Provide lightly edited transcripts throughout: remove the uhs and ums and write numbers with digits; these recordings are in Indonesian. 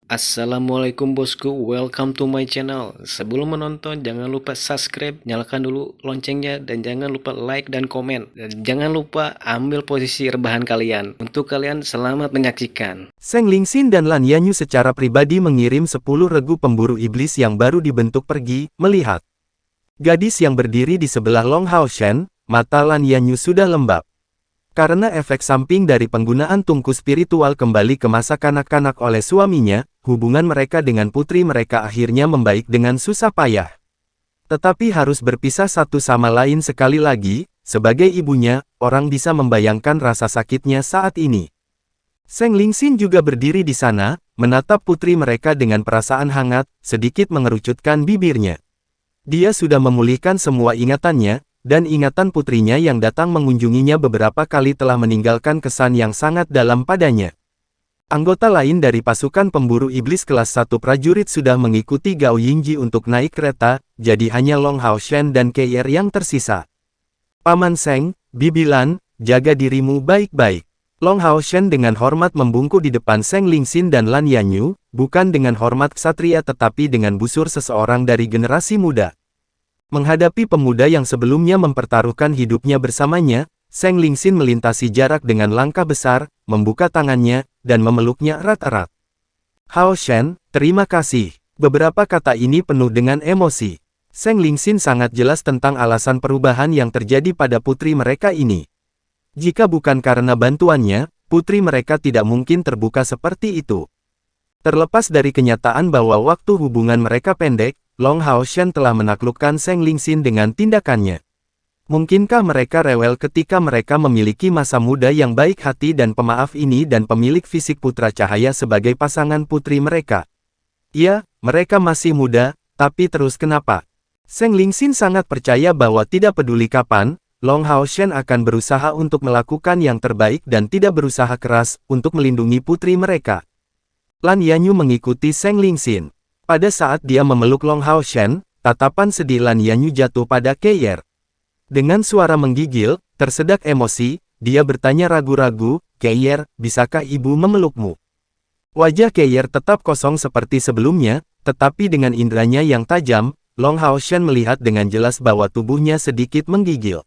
Assalamualaikum bosku, welcome to my channel. Sebelum menonton, jangan lupa subscribe, nyalakan dulu loncengnya, dan jangan lupa like dan komen. Dan jangan lupa ambil posisi rebahan kalian. Untuk kalian, selamat menyaksikan. Zheng Lingxin dan Lan Yanyu secara pribadi mengirim 10 regu pemburu iblis yang baru dibentuk pergi, melihat gadis yang berdiri di sebelah Long Hao Shen. Mata Lan Yanyu sudah lembab. Karena efek samping dari penggunaan tungku spiritual kembali ke masa kanak-kanak oleh suaminya, hubungan mereka dengan putri mereka akhirnya membaik dengan susah payah. Tetapi harus berpisah satu sama lain sekali lagi, sebagai ibunya, orang bisa membayangkan rasa sakitnya saat ini. Zheng Lingxin juga berdiri di sana, menatap putri mereka dengan perasaan hangat, sedikit mengerucutkan bibirnya. Dia sudah memulihkan semua ingatannya, dan ingatan putrinya yang datang mengunjunginya beberapa kali telah meninggalkan kesan yang sangat dalam padanya. Anggota lain dari pasukan pemburu iblis kelas 1 prajurit sudah mengikuti Gao Yingji untuk naik kereta, jadi hanya Long Hao Shen dan Keier yang tersisa. Paman Zheng, Bibi Lan, jaga dirimu baik-baik. Long Hao Shen dengan hormat membungkuk di depan Zheng Lingxin dan Lan Yanyu, bukan dengan hormat ksatria tetapi dengan busur seseorang dari generasi muda. Menghadapi pemuda yang sebelumnya mempertaruhkan hidupnya bersamanya, Zheng Lingxin melintasi jarak dengan langkah besar, membuka tangannya, dan memeluknya erat-erat. Hao Shen, terima kasih. Beberapa kata ini penuh dengan emosi. Zheng Lingxin sangat jelas tentang alasan perubahan yang terjadi pada putri mereka ini. Jika bukan karena bantuannya, putri mereka tidak mungkin terbuka seperti itu. Terlepas dari kenyataan bahwa waktu hubungan mereka pendek, Long Hao Shen telah menaklukkan Zheng Lingxin dengan tindakannya. Mungkinkah mereka rewel ketika mereka memiliki masa muda yang baik hati dan pemaaf ini dan pemilik fisik putra cahaya sebagai pasangan putri mereka? Ya, mereka masih muda, tapi terus kenapa? Zheng Lingxin sangat percaya bahwa tidak peduli kapan, Long Hao Shen akan berusaha untuk melakukan yang terbaik dan tidak berusaha keras untuk melindungi putri mereka. Lan Yanyu mengikuti Zheng Lingxin. Pada saat dia memeluk Long Hao Shen, tatapan sedih Lan Yanyu jatuh pada Keier. Dengan suara menggigil, tersedak emosi, dia bertanya ragu-ragu, "Keier, bisakah ibu memelukmu?" Wajah Keier tetap kosong seperti sebelumnya, tetapi dengan inderanya yang tajam, Long Hao Shen melihat dengan jelas bahwa tubuhnya sedikit menggigil.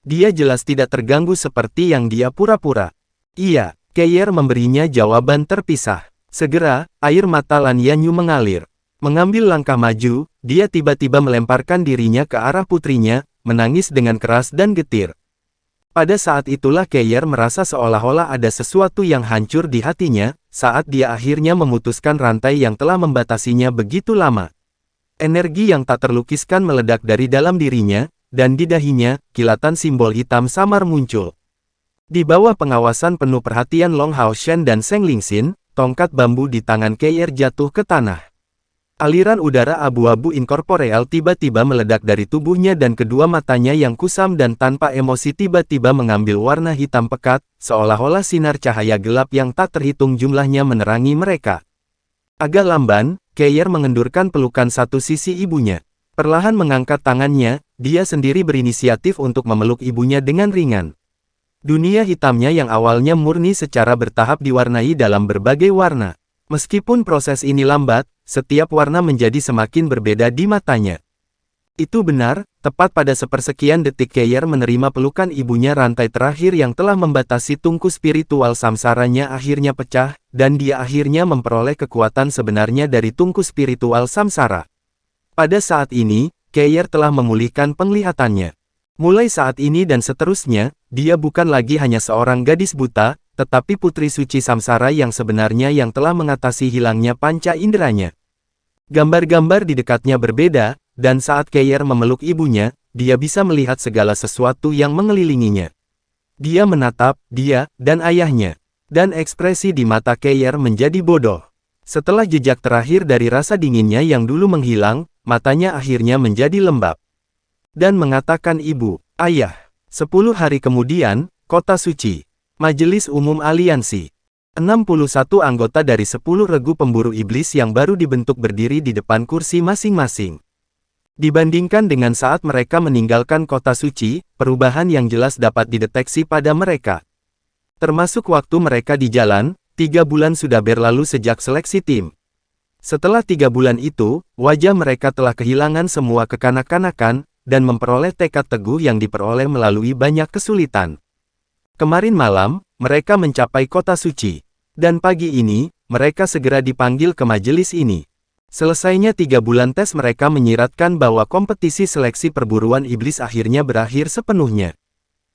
Dia jelas tidak terganggu seperti yang dia pura-pura. Iya, Keier memberinya jawaban terpisah. Segera, air mata Lan Yanyu mengalir. Mengambil langkah maju, dia tiba-tiba melemparkan dirinya ke arah putrinya, menangis dengan keras dan getir. Pada saat itulah Keier merasa seolah-olah ada sesuatu yang hancur di hatinya, saat dia akhirnya memutuskan rantai yang telah membatasinya begitu lama. Energi yang tak terlukiskan meledak dari dalam dirinya, dan di dahinya, kilatan simbol hitam samar muncul. Di bawah pengawasan penuh perhatian Long Hao Shen dan Zheng Lingxin, tongkat bambu di tangan Keier jatuh ke tanah. Aliran udara abu-abu inkorporeal tiba-tiba meledak dari tubuhnya dan kedua matanya yang kusam dan tanpa emosi tiba-tiba mengambil warna hitam pekat, seolah-olah sinar cahaya gelap yang tak terhitung jumlahnya menerangi mereka. Agak lamban, Keier mengendurkan pelukan satu sisi ibunya. Perlahan mengangkat tangannya, dia sendiri berinisiatif untuk memeluk ibunya dengan ringan. Dunia hitamnya yang awalnya murni secara bertahap diwarnai dalam berbagai warna. Meskipun proses ini lambat, setiap warna menjadi semakin berbeda di matanya. Itu benar, tepat pada sepersekian detik Keier menerima pelukan ibunya rantai terakhir yang telah membatasi tungku spiritual samsaranya akhirnya pecah, dan dia akhirnya memperoleh kekuatan sebenarnya dari tungku spiritual samsara. Pada saat ini, Keier telah memulihkan penglihatannya. Mulai saat ini dan seterusnya, dia bukan lagi hanya seorang gadis buta, tetapi putri suci samsara yang sebenarnya yang telah mengatasi hilangnya panca inderanya. Gambar-gambar di dekatnya berbeda, dan saat Keier memeluk ibunya, dia bisa melihat segala sesuatu yang mengelilinginya. Dia menatap, dia, dan ayahnya. Dan ekspresi di mata Keier menjadi bodoh. Setelah jejak terakhir dari rasa dinginnya yang dulu menghilang, matanya akhirnya menjadi lembab. Dan mengatakan ibu, ayah. 10 hari kemudian, Kota Suci. Majelis Umum Aliansi. 61 anggota dari 10 regu pemburu iblis yang baru dibentuk berdiri di depan kursi masing-masing. Dibandingkan dengan saat mereka meninggalkan Kota Suci, perubahan yang jelas dapat dideteksi pada mereka. Termasuk waktu mereka di jalan, 3 bulan sudah berlalu sejak seleksi tim. Setelah 3 bulan itu, wajah mereka telah kehilangan semua kekanak-kanakan, dan memperoleh tekad teguh yang diperoleh melalui banyak kesulitan. Kemarin malam, mereka mencapai kota suci. Dan pagi ini, mereka segera dipanggil ke majelis ini. Selesainya 3 bulan tes mereka menyiratkan bahwa kompetisi seleksi perburuan iblis akhirnya berakhir sepenuhnya.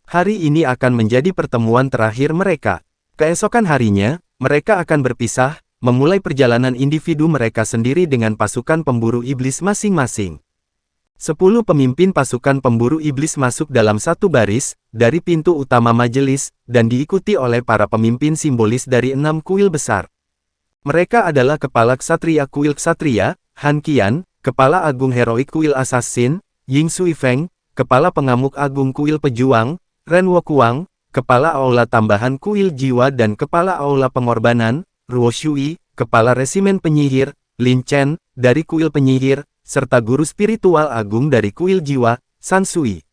Hari ini akan menjadi pertemuan terakhir mereka. Keesokan harinya, mereka akan berpisah, memulai perjalanan individu mereka sendiri dengan pasukan pemburu iblis masing-masing. 10 pemimpin pasukan pemburu iblis masuk dalam satu baris, dari pintu utama majelis, dan diikuti oleh para pemimpin simbolis dari 6 kuil besar. Mereka adalah Kepala Ksatria Kuil Ksatria, Han Qian, Kepala Agung Heroik Kuil Assassin, Ying Sui Feng, Kepala Pengamuk Agung Kuil Pejuang, Ren Wokuang, Kepala Aula Tambahan Kuil Jiwa dan Kepala Aula Pengorbanan, Ruo Shui, Kepala Resimen Penyihir, Lin Chen, dari Kuil Penyihir, serta Guru Spiritual Agung dari Kuil Jiwa, San Sui.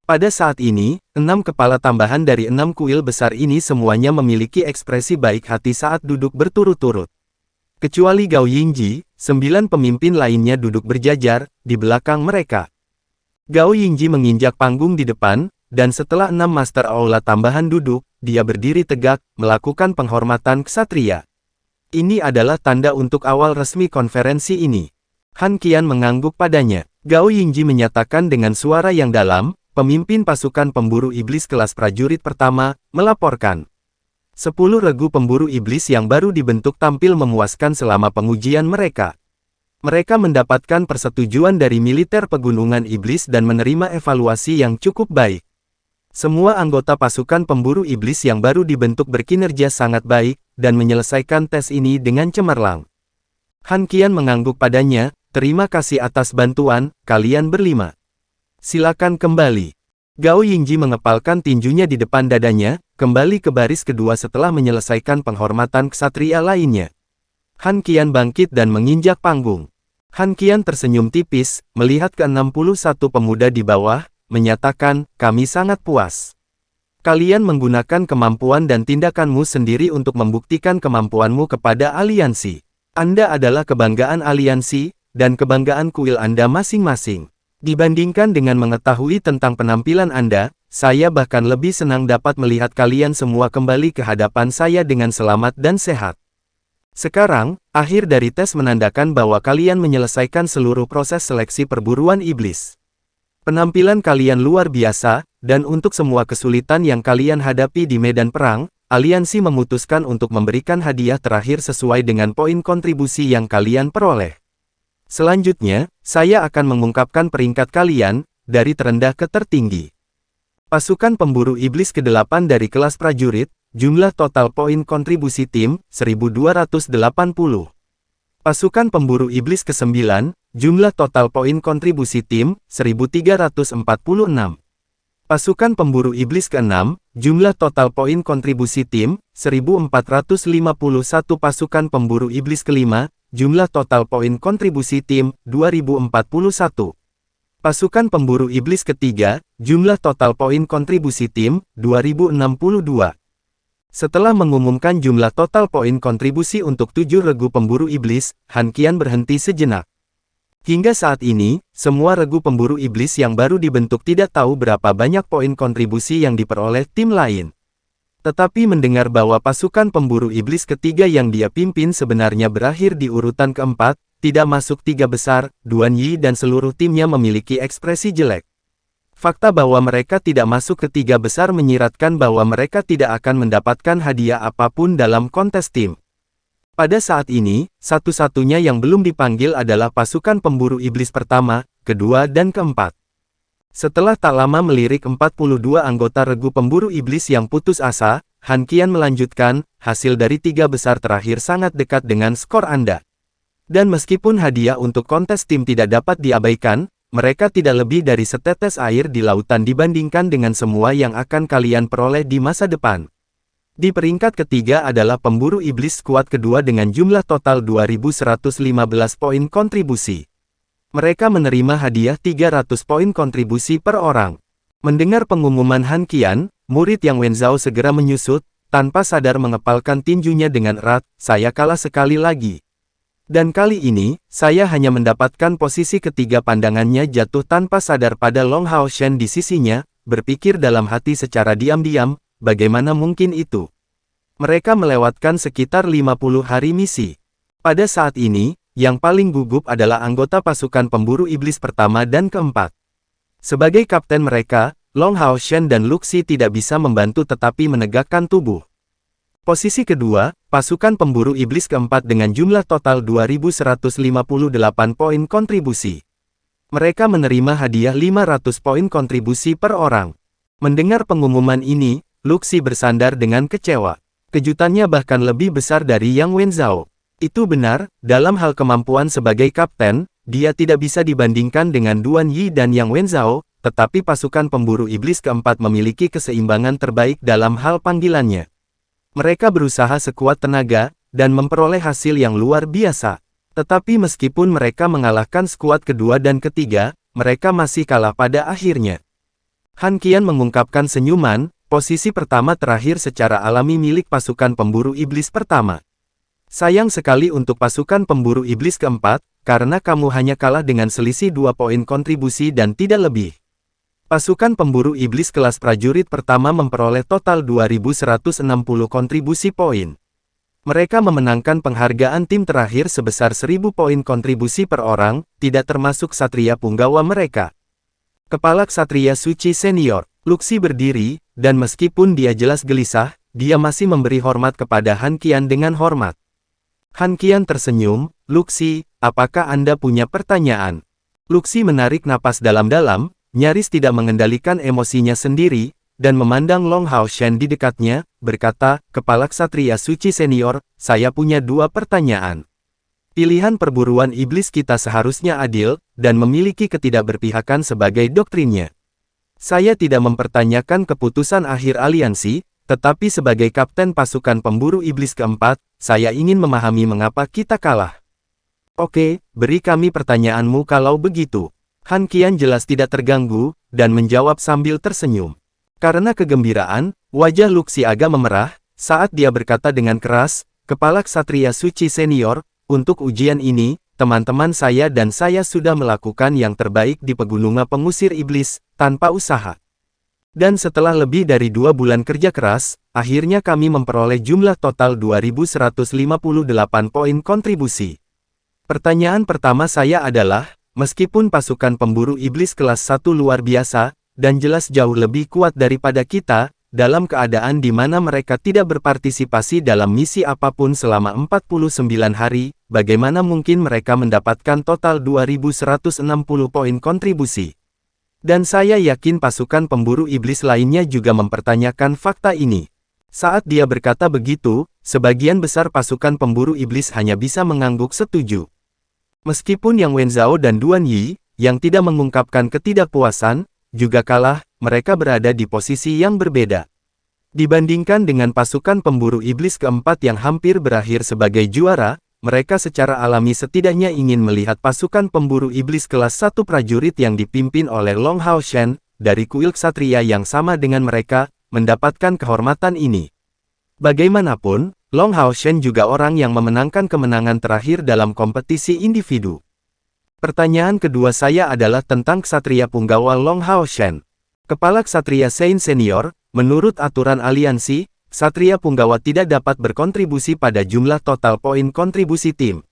Pada saat ini, 6 kepala tambahan dari 6 kuil besar ini semuanya memiliki ekspresi baik hati saat duduk berturut-turut. Kecuali Gao Yingji, 9 pemimpin lainnya duduk berjajar, di belakang mereka. Gao Yingji menginjak panggung di depan, dan setelah 6 master aula tambahan duduk, dia berdiri tegak, melakukan penghormatan ksatria. Ini adalah tanda untuk awal resmi konferensi ini. Han Qian mengangguk padanya. Gao Yingji menyatakan dengan suara yang dalam, pemimpin pasukan pemburu iblis kelas prajurit pertama, melaporkan. 10 regu pemburu iblis yang baru dibentuk tampil memuaskan selama pengujian mereka. Mereka mendapatkan persetujuan dari militer pegunungan iblis dan menerima evaluasi yang cukup baik. Semua anggota pasukan pemburu iblis yang baru dibentuk berkinerja sangat baik, dan menyelesaikan tes ini dengan cemerlang. Han Qian mengangguk padanya, terima kasih atas bantuan, kalian berlima. Silakan kembali. Gao Yingji mengepalkan tinjunya di depan dadanya, kembali ke baris kedua setelah menyelesaikan penghormatan ksatria lainnya. Han Qian bangkit dan menginjak panggung. Han Qian tersenyum tipis, melihat ke-61 pemuda di bawah, menyatakan, kami sangat puas. Kalian menggunakan kemampuan dan tindakanmu sendiri untuk membuktikan kemampuanmu kepada aliansi. Anda adalah kebanggaan aliansi, dan kebanggaan kuil Anda masing-masing. Dibandingkan dengan mengetahui tentang penampilan Anda, saya bahkan lebih senang dapat melihat kalian semua kembali ke hadapan saya dengan selamat dan sehat. Sekarang, akhir dari tes menandakan bahwa kalian menyelesaikan seluruh proses seleksi perburuan iblis. Penampilan kalian luar biasa, dan untuk semua kesulitan yang kalian hadapi di medan perang, aliansi memutuskan untuk memberikan hadiah terakhir sesuai dengan poin kontribusi yang kalian peroleh. Selanjutnya, saya akan mengungkapkan peringkat kalian, dari terendah ke tertinggi. Pasukan pemburu iblis ke-8 dari kelas prajurit, jumlah total poin kontribusi tim, 1280. Pasukan pemburu iblis ke-9, jumlah total poin kontribusi tim, 1346. Pasukan pemburu iblis ke-6, jumlah total poin kontribusi tim, 1451. Pasukan pemburu iblis ke-5, jumlah total poin kontribusi tim, 2041. Pasukan pemburu iblis ke-3, jumlah total poin kontribusi tim, 2062. Setelah mengumumkan jumlah total poin kontribusi untuk 7 regu pemburu iblis, Han Qian berhenti sejenak. Hingga saat ini, semua regu pemburu iblis yang baru dibentuk tidak tahu berapa banyak poin kontribusi yang diperoleh tim lain. Tetapi mendengar bahwa pasukan pemburu iblis ketiga yang dia pimpin sebenarnya berakhir di urutan keempat, tidak masuk 3 besar, Duan Yi dan seluruh timnya memiliki ekspresi jelek. Fakta bahwa mereka tidak masuk ke 3 besar menyiratkan bahwa mereka tidak akan mendapatkan hadiah apapun dalam kontes tim. Pada saat ini, satu-satunya yang belum dipanggil adalah pasukan pemburu iblis pertama, kedua dan keempat. Setelah tak lama melirik 42 anggota regu pemburu iblis yang putus asa, Han Qian melanjutkan, hasil dari 3 besar terakhir sangat dekat dengan skor Anda. Dan meskipun hadiah untuk kontes tim tidak dapat diabaikan, mereka tidak lebih dari setetes air di lautan dibandingkan dengan semua yang akan kalian peroleh di masa depan. Di peringkat ketiga adalah pemburu iblis skuad kedua dengan jumlah total 2115 poin kontribusi. Mereka menerima hadiah 300 poin kontribusi per orang. Mendengar pengumuman Han Qian, murid Yang Wenzhao segera menyusut, tanpa sadar mengepalkan tinjunya dengan erat, saya kalah sekali lagi. Dan kali ini, saya hanya mendapatkan posisi ketiga. Pandangannya jatuh tanpa sadar pada Long Hao Shen di sisinya, berpikir dalam hati secara diam-diam, bagaimana mungkin itu? Mereka melewatkan sekitar 50 hari misi. Pada saat ini, yang paling gugup adalah anggota pasukan pemburu iblis pertama dan keempat. Sebagai kapten mereka, Long Hao Shen dan Luxi tidak bisa membantu tetapi menegakkan tubuh. Posisi kedua, pasukan pemburu iblis keempat dengan jumlah total 2158 poin kontribusi. Mereka menerima hadiah 500 poin kontribusi per orang. Mendengar pengumuman ini, Luxi bersandar dengan kecewa. Kejutannya bahkan lebih besar dari Yang Wenzhao. Itu benar, dalam hal kemampuan sebagai kapten, dia tidak bisa dibandingkan dengan Duan Yi dan Yang Wenzhao, tetapi pasukan pemburu iblis keempat memiliki keseimbangan terbaik dalam hal panggilannya. Mereka berusaha sekuat tenaga, dan memperoleh hasil yang luar biasa. Tetapi meskipun mereka mengalahkan skuad kedua dan ketiga, mereka masih kalah pada akhirnya. Han Qian mengungkapkan senyuman, posisi pertama terakhir secara alami milik pasukan pemburu iblis pertama. Sayang sekali untuk pasukan pemburu iblis keempat, karena kamu hanya kalah dengan selisih 2 poin kontribusi dan tidak lebih. Pasukan pemburu iblis kelas prajurit pertama memperoleh total 2160 kontribusi poin. Mereka memenangkan penghargaan tim terakhir sebesar 1000 poin kontribusi per orang, tidak termasuk Ksatria Punggawa mereka. Kepala Ksatria Suci Senior, Luxi berdiri, dan meskipun dia jelas gelisah, dia masih memberi hormat kepada Han Qian dengan hormat. Han Qian tersenyum, Luxi, apakah Anda punya pertanyaan? Luxi menarik napas dalam-dalam, nyaris tidak mengendalikan emosinya sendiri, dan memandang Long Hao Shen di dekatnya, berkata, Kepala Ksatria Suci Senior, saya punya 2 pertanyaan. Pilihan perburuan iblis kita seharusnya adil, dan memiliki ketidakberpihakan sebagai doktrinnya. Saya tidak mempertanyakan keputusan akhir aliansi, tetapi sebagai kapten pasukan pemburu iblis keempat, saya ingin memahami mengapa kita kalah. Oke, beri kami pertanyaanmu kalau begitu. Han Qian jelas tidak terganggu, dan menjawab sambil tersenyum. Karena kegembiraan, wajah Luxi agak memerah, saat dia berkata dengan keras, Kepala Ksatria Suci Senior, untuk ujian ini, teman-teman saya dan saya sudah melakukan yang terbaik di pegunungan pengusir iblis, tanpa usaha. Dan setelah lebih dari 2 bulan kerja keras, akhirnya kami memperoleh jumlah total 2158 poin kontribusi. Pertanyaan pertama saya adalah, meskipun pasukan pemburu iblis kelas 1 luar biasa, dan jelas jauh lebih kuat daripada kita, dalam keadaan di mana mereka tidak berpartisipasi dalam misi apapun selama 49 hari, bagaimana mungkin mereka mendapatkan total 2160 poin kontribusi? Dan saya yakin pasukan pemburu iblis lainnya juga mempertanyakan fakta ini. Saat dia berkata begitu, sebagian besar pasukan pemburu iblis hanya bisa mengangguk setuju. Meskipun Yang Wenzhao dan Duan Yi, yang tidak mengungkapkan ketidakpuasan, juga kalah, mereka berada di posisi yang berbeda. Dibandingkan dengan pasukan pemburu iblis keempat yang hampir berakhir sebagai juara, mereka secara alami setidaknya ingin melihat pasukan pemburu iblis kelas 1 prajurit yang dipimpin oleh Long Hao Shen, dari kuil ksatria yang sama dengan mereka, mendapatkan kehormatan ini. Bagaimanapun, Long Hao Shen juga orang yang memenangkan kemenangan terakhir dalam kompetisi individu. Pertanyaan kedua saya adalah tentang Ksatria Punggawa Long Hao Shen. Kepala Ksatria Sein Senior, menurut aturan aliansi, Ksatria Punggawa tidak dapat berkontribusi pada jumlah total poin kontribusi tim.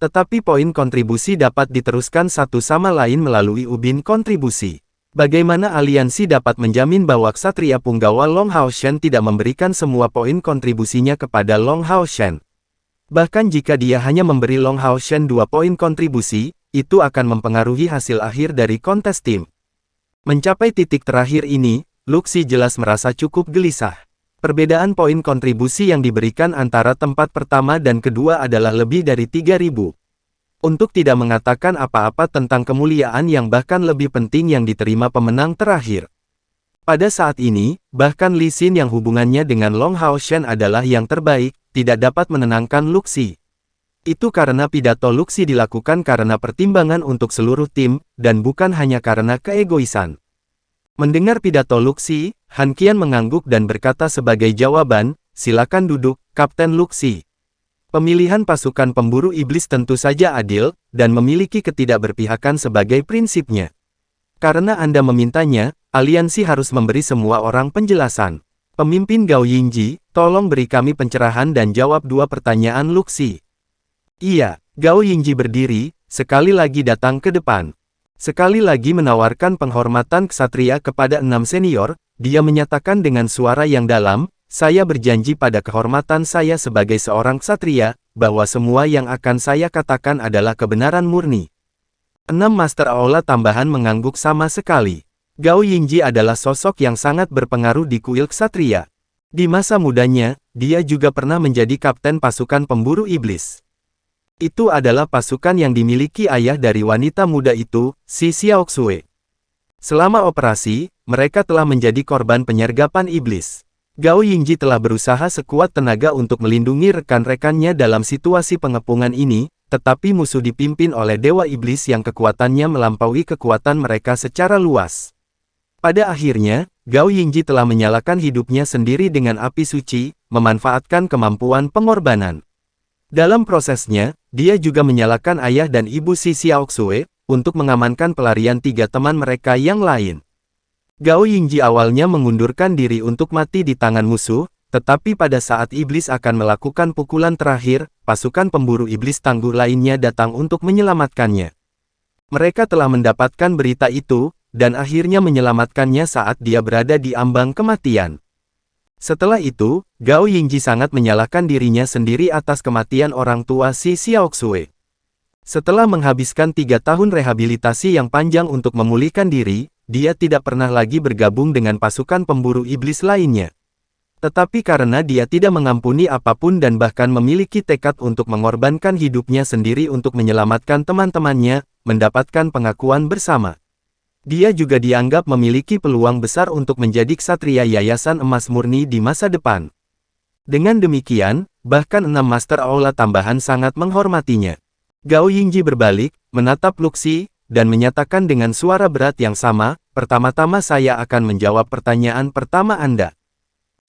Tetapi poin kontribusi dapat diteruskan satu sama lain melalui ubin kontribusi. Bagaimana aliansi dapat menjamin bahwa Ksatria Punggawa Long Hao Shen tidak memberikan semua poin kontribusinya kepada Long Hao Shen? Bahkan jika dia hanya memberi Long Hao Shen 2 poin kontribusi, itu akan mempengaruhi hasil akhir dari kontes tim. Mencapai titik terakhir ini, Luxi jelas merasa cukup gelisah. Perbedaan poin kontribusi yang diberikan antara tempat pertama dan kedua adalah lebih dari 3.000. Untuk tidak mengatakan apa-apa tentang kemuliaan yang bahkan lebih penting yang diterima pemenang terakhir. Pada saat ini, bahkan Li Xin yang hubungannya dengan Long Hao Shen adalah yang terbaik, tidak dapat menenangkan Luxi. Itu karena pidato Luxi dilakukan karena pertimbangan untuk seluruh tim, dan bukan hanya karena keegoisan. Mendengar pidato Luxi, Han Qian mengangguk dan berkata sebagai jawaban, silakan duduk, Kapten Luxi. Pemilihan pasukan pemburu iblis tentu saja adil, dan memiliki ketidakberpihakan sebagai prinsipnya. Karena Anda memintanya, aliansi harus memberi semua orang penjelasan. Pemimpin Gao Yingji, tolong beri kami pencerahan dan jawab dua pertanyaan Luxi. Iya, Gao Yingji berdiri, sekali lagi datang ke depan. Sekali lagi menawarkan penghormatan ksatria kepada 6 senior, dia menyatakan dengan suara yang dalam, saya berjanji pada kehormatan saya sebagai seorang ksatria, bahwa semua yang akan saya katakan adalah kebenaran murni. 6 Master Aula tambahan mengangguk sama sekali. Gao Yingji adalah sosok yang sangat berpengaruh di kuil ksatria. Di masa mudanya, dia juga pernah menjadi kapten pasukan pemburu iblis. Itu adalah pasukan yang dimiliki ayah dari wanita muda itu, si Xiaoxue. Selama operasi, mereka telah menjadi korban penyergapan iblis. Gao Yingji telah berusaha sekuat tenaga untuk melindungi rekan-rekannya dalam situasi pengepungan ini, tetapi musuh dipimpin oleh Dewa Iblis yang kekuatannya melampaui kekuatan mereka secara luas. Pada akhirnya, Gao Yingji telah menyalakan hidupnya sendiri dengan api suci, memanfaatkan kemampuan pengorbanan. Dalam prosesnya, dia juga menyalakan ayah dan ibu si Xiaoxue, untuk mengamankan pelarian 3 teman mereka yang lain. Gao Yingji awalnya mengundurkan diri untuk mati di tangan musuh, tetapi pada saat iblis akan melakukan pukulan terakhir, pasukan pemburu iblis tangguh lainnya datang untuk menyelamatkannya. Mereka telah mendapatkan berita itu, dan akhirnya menyelamatkannya saat dia berada di ambang kematian. Setelah itu, Gao Yingji sangat menyalahkan dirinya sendiri atas kematian orang tua si Xiaoxue. Setelah menghabiskan 3 tahun rehabilitasi yang panjang untuk memulihkan diri, dia tidak pernah lagi bergabung dengan pasukan pemburu iblis lainnya. Tetapi karena dia tidak mengampuni apapun dan bahkan memiliki tekad untuk mengorbankan hidupnya sendiri untuk menyelamatkan teman-temannya, mendapatkan pengakuan bersama. Dia juga dianggap memiliki peluang besar untuk menjadi ksatria Yayasan Emas Murni di masa depan. Dengan demikian, bahkan 6 Master Aula tambahan sangat menghormatinya. Gao Yingji berbalik, menatap Luxi, dan menyatakan dengan suara berat yang sama, pertama-tama saya akan menjawab pertanyaan pertama Anda.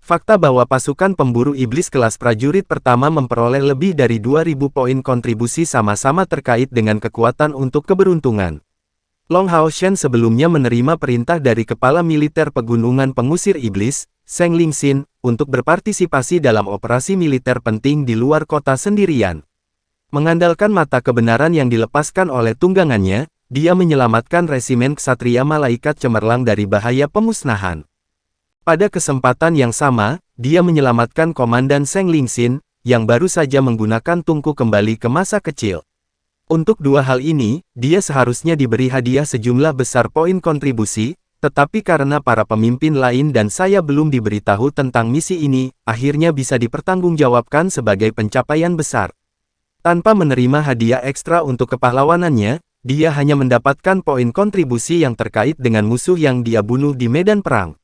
Fakta bahwa pasukan pemburu iblis kelas prajurit pertama memperoleh lebih dari 2000 poin kontribusi sama-sama terkait dengan kekuatan untuk keberuntungan. Long Hao Shen sebelumnya menerima perintah dari Kepala Militer Pegunungan Pengusir Iblis, Zheng Lingxin, untuk berpartisipasi dalam operasi militer penting di luar kota sendirian. Mengandalkan mata kebenaran yang dilepaskan oleh tunggangannya, dia menyelamatkan resimen ksatria malaikat cemerlang dari bahaya pemusnahan. Pada kesempatan yang sama, dia menyelamatkan Komandan Zheng Lingxin, yang baru saja menggunakan tungku kembali ke masa kecil. Untuk 2 hal ini, dia seharusnya diberi hadiah sejumlah besar poin kontribusi, tetapi karena para pemimpin lain dan saya belum diberitahu tentang misi ini, akhirnya bisa dipertanggungjawabkan sebagai pencapaian besar. Tanpa menerima hadiah ekstra untuk kepahlawanannya, dia hanya mendapatkan poin kontribusi yang terkait dengan musuh yang dia bunuh di medan perang.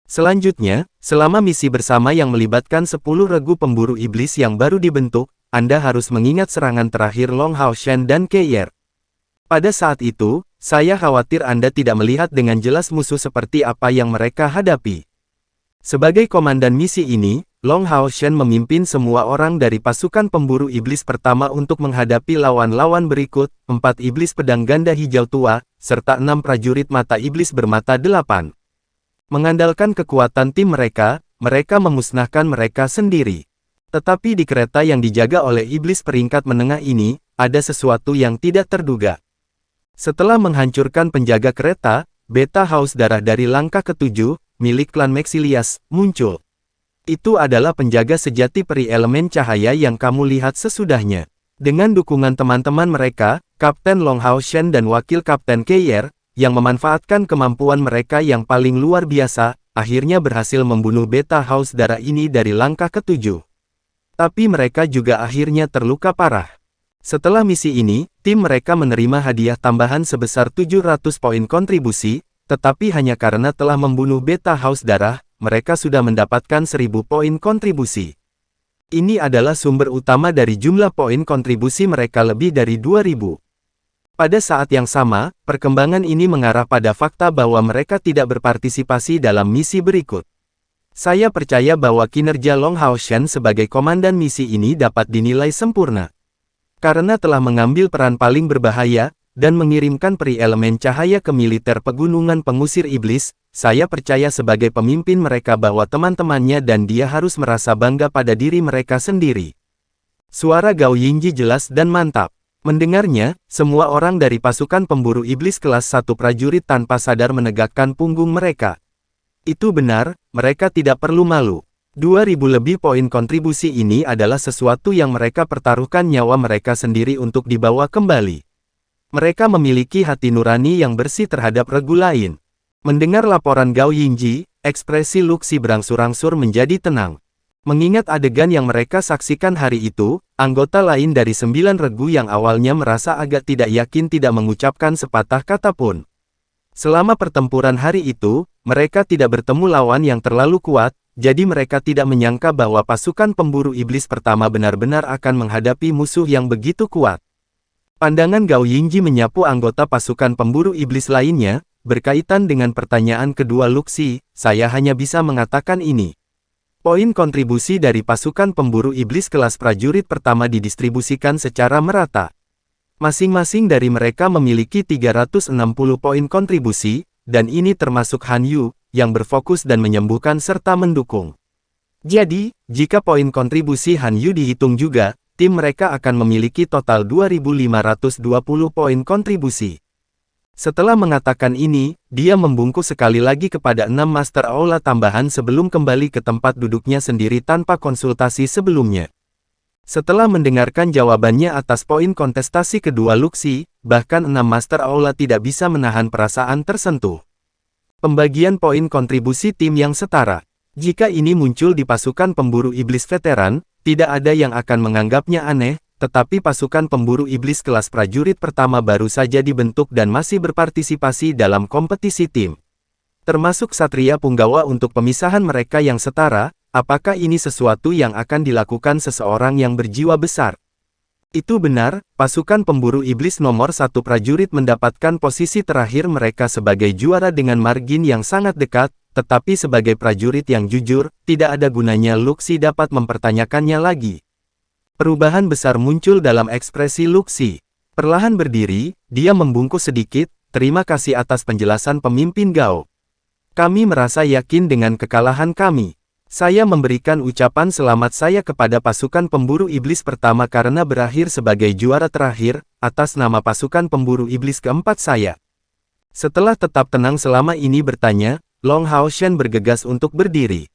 Selanjutnya, selama misi bersama yang melibatkan 10 regu pemburu iblis yang baru dibentuk, Anda harus mengingat serangan terakhir Long Hao Shen dan Keir. Pada saat itu, saya khawatir Anda tidak melihat dengan jelas musuh seperti apa yang mereka hadapi. Sebagai komandan misi ini, Long Hao Shen memimpin semua orang dari pasukan pemburu iblis pertama untuk menghadapi lawan-lawan berikut, 4 iblis pedang ganda hijau tua, serta 6 prajurit mata iblis bermata 8. Mengandalkan kekuatan tim mereka memusnahkan mereka sendiri. Tetapi di kereta yang dijaga oleh iblis peringkat menengah ini, ada sesuatu yang tidak terduga. Setelah menghancurkan penjaga kereta, Beta Haus Darah dari langkah ke-7, milik klan Maxilias, muncul. Itu adalah penjaga sejati peri elemen cahaya yang kamu lihat sesudahnya. Dengan dukungan teman-teman mereka, Kapten Long Hao Shen dan Wakil Kapten Keir, yang memanfaatkan kemampuan mereka yang paling luar biasa, akhirnya berhasil membunuh Beta Haus Darah ini dari langkah ke-7. Tapi mereka juga akhirnya terluka parah. Setelah misi ini, tim mereka menerima hadiah tambahan sebesar 700 poin kontribusi, tetapi hanya karena telah membunuh Beta Haus Darah, mereka sudah mendapatkan 1000 poin kontribusi. Ini adalah sumber utama dari jumlah poin kontribusi mereka lebih dari 2000. Pada saat yang sama, perkembangan ini mengarah pada fakta bahwa mereka tidak berpartisipasi dalam misi berikut. Saya percaya bahwa kinerja Long Hao Shen sebagai komandan misi ini dapat dinilai sempurna. Karena telah mengambil peran paling berbahaya, dan mengirimkan peri elemen cahaya ke militer pegunungan pengusir iblis, saya percaya sebagai pemimpin mereka bahwa teman-temannya dan dia harus merasa bangga pada diri mereka sendiri. Suara Gao Yingji jelas dan mantap. Mendengarnya, semua orang dari pasukan pemburu iblis kelas 1 prajurit tanpa sadar menegakkan punggung mereka. Itu benar, mereka tidak perlu malu. 2000 lebih poin kontribusi ini adalah sesuatu yang mereka pertaruhkan nyawa mereka sendiri untuk dibawa kembali. Mereka memiliki hati nurani yang bersih terhadap regu lain. Mendengar laporan Gao Yingji, ekspresi Luxi berangsur-angsur menjadi tenang. Mengingat adegan yang mereka saksikan hari itu, anggota lain dari 9 regu yang awalnya merasa agak tidak yakin tidak mengucapkan sepatah kata pun. Selama pertempuran hari itu, mereka tidak bertemu lawan yang terlalu kuat, jadi mereka tidak menyangka bahwa pasukan pemburu iblis pertama benar-benar akan menghadapi musuh yang begitu kuat. Pandangan Gao Yingji menyapu anggota pasukan pemburu iblis lainnya, berkaitan dengan pertanyaan kedua Luxi, saya hanya bisa mengatakan ini. Poin kontribusi dari pasukan pemburu iblis kelas prajurit pertama didistribusikan secara merata. Masing-masing dari mereka memiliki 360 poin kontribusi, dan ini termasuk Han Yu, yang berfokus dan menyembuhkan serta mendukung. Jadi, jika poin kontribusi Han Yu dihitung juga, tim mereka akan memiliki total 2520 poin kontribusi. Setelah mengatakan ini, dia membungkuk sekali lagi kepada 6 Master Aula tambahan sebelum kembali ke tempat duduknya sendiri tanpa konsultasi sebelumnya. Setelah mendengarkan jawabannya atas poin kontestasi kedua Luxi, bahkan 6 Master Aula tidak bisa menahan perasaan tersentuh. Pembagian poin kontribusi tim yang setara. Jika ini muncul di pasukan pemburu iblis veteran, tidak ada yang akan menganggapnya aneh, tetapi pasukan pemburu iblis kelas prajurit pertama baru saja dibentuk dan masih berpartisipasi dalam kompetisi tim. Termasuk Satria Punggawa untuk pemisahan mereka yang setara. Apakah ini sesuatu yang akan dilakukan seseorang yang berjiwa besar? Itu benar, pasukan pemburu iblis nomor 1 prajurit mendapatkan posisi terakhir mereka sebagai juara dengan margin yang sangat dekat, tetapi sebagai prajurit yang jujur, tidak ada gunanya Luxi dapat mempertanyakannya lagi. Perubahan besar muncul dalam ekspresi Luxi. Perlahan berdiri, dia membungkuk sedikit, terima kasih atas penjelasan pemimpin Gao. Kami merasa yakin dengan kekalahan kami. Saya memberikan ucapan selamat saya kepada pasukan pemburu iblis pertama karena berakhir sebagai juara terakhir, atas nama pasukan pemburu iblis keempat saya. Setelah tetap tenang selama ini bertanya, Long Hao Shen bergegas untuk berdiri.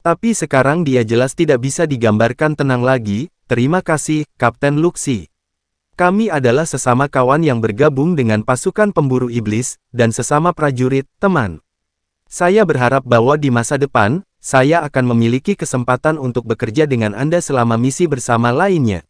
Tapi sekarang dia jelas tidak bisa digambarkan tenang lagi. Terima kasih, Kapten Luxi. Kami adalah sesama kawan yang bergabung dengan pasukan pemburu iblis, dan sesama prajurit, teman. Saya berharap bahwa di masa depan, saya akan memiliki kesempatan untuk bekerja dengan Anda selama misi bersama lainnya.